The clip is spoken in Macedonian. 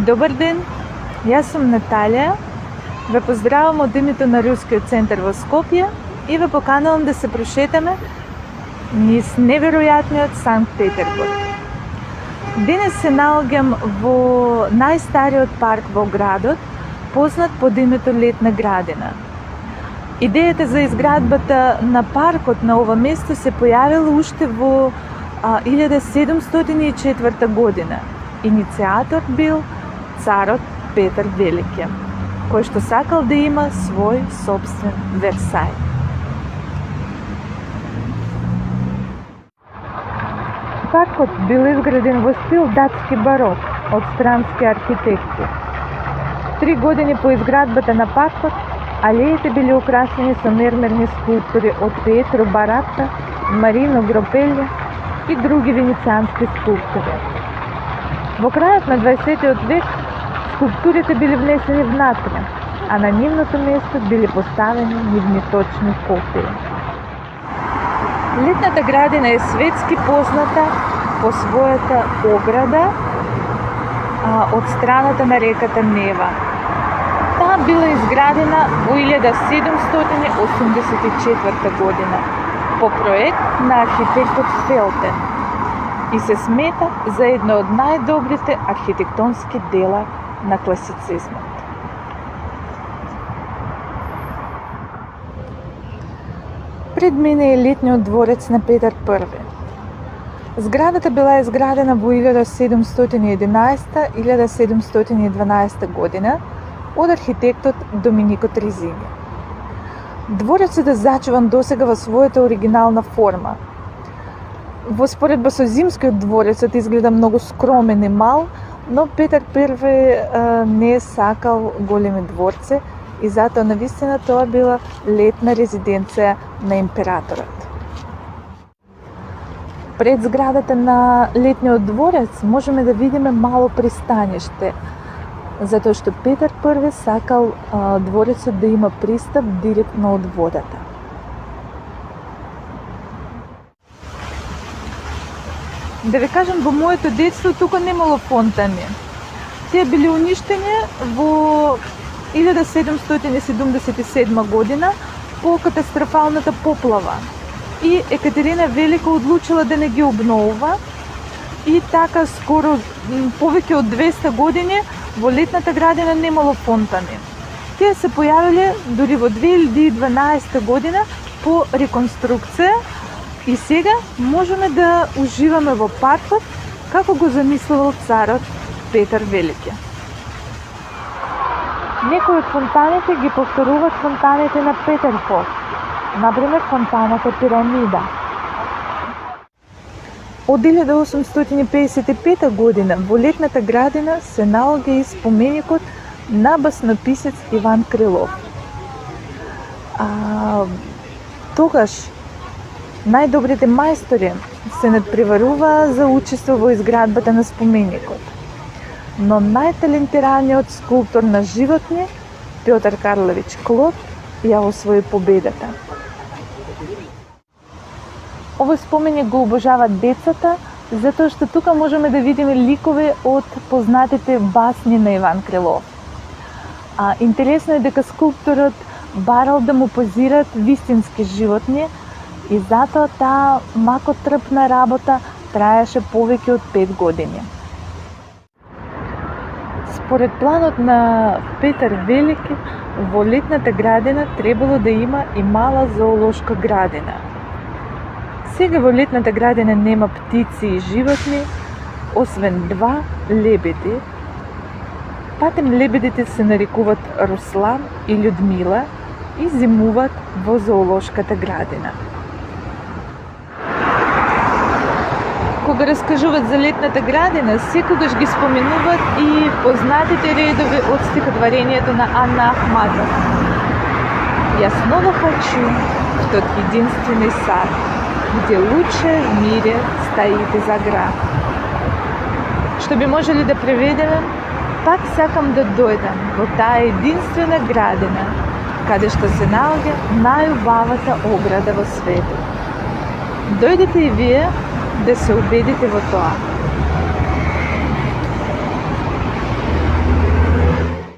Добар ден, јас сум Наталија. Ве поздравам од името на Рускиот центар во Скопје и ве поканувам да се прошетаме низ неверојатниот Санкт Петербург. Денес се наоѓам во најстариот парк во градот, познат под името Летна градина. Идејата за изградбата на паркот на ова место се појавила уште во 1704 година. Иницијатор бил царот Петар Велики, кој што сакал да има свој собствен Версај. Паркот бил изграден во стил датски барок од странски архитекти. 3 години по изградбата на паркот, алеите били украсени со мермерни скулптури од Пиетро Баратта, Марино Гропелли и други венецијански скулптури. Во крајот на 20 век скулптурите били внесени внатре, а на нивното место били поставени нивни точни копии. Летната градина е светски позната по својата ограда од страната на реката Нева. Таа била изградена во 1784 година по проект на архитектот Фелтен и се смета за едно од најдобрите архитектонски дела на класицизмот. Пред мене е летниот дворец на Петар I. Зградата била изградена во 1711-1712 година од архитектот Доминико Трезини. Дворецот е зачуван досега во својата оригинална форма. Во споредба со Зимскиот дворецот изгледа многу скромен и мал, но Петар I не е сакал големи дворци и затоа навистина тоа била летна резиденција на императорот. Пред зградата на летниот дворец можеме да видиме мало пристаниште, затоа што Петар I сакал дворецот да има пристап директно од водата. Да ви кажам, во моето детство тука немало фонтани. Тие били уништени во 1777 година по катастрофалната поплава. И Екатерина Велика одлучила да не ги обновува и така скоро повеќе од 200 години во Летната градина немало фонтани. Тие се појавиле дури во 2012 година по реконструкција и сега можеме да уживаме во паркот како го замислувал царот Петар Велики. Некои од фонтаните ги повторуваат фонтаните на Петерхоф, например фонтаната Пирамида. Од 1855 година во Летната градина се наоѓа и споменикот на баснописец Иван Крилов. Тогаш најдобрите мајстори се надпреваруваа за учество во изградбата на споменикот. Но најталентираниот скулптор на животни, Петар Карлович Клод, ја освои победата. Овој споменик го обожаваат децата, затоа што тука можеме да видиме ликови од познатите басни на Иван Крилов. Интересно е дека скулпторот барал да му позираат вистински животни и затоа таа макотрпна работа траеше повеќе од 5 години. Според планот на Петар Велики, во Летната градина требало да има и мала зоолошка градина. Сега во Летната градина нема птици и животни, освен 2 лебеди. Патем лебедите се нарекуваат Руслан и Людмила и зимуваат во зоолошката градина. Кога раскажуваат за Летната градина, секогаш ги споменуваат и познатите редови од стихотворението на Анна Ахматова. Я снова хочу в тот единственный сад, где лучшее в мире стоит изогра. Што би можели да преведеме, пак сакам да дојдам во таа единствена градина, каде што се наоѓа најубавата ограда во светот. Дојдете и вие да се убедите во тоа.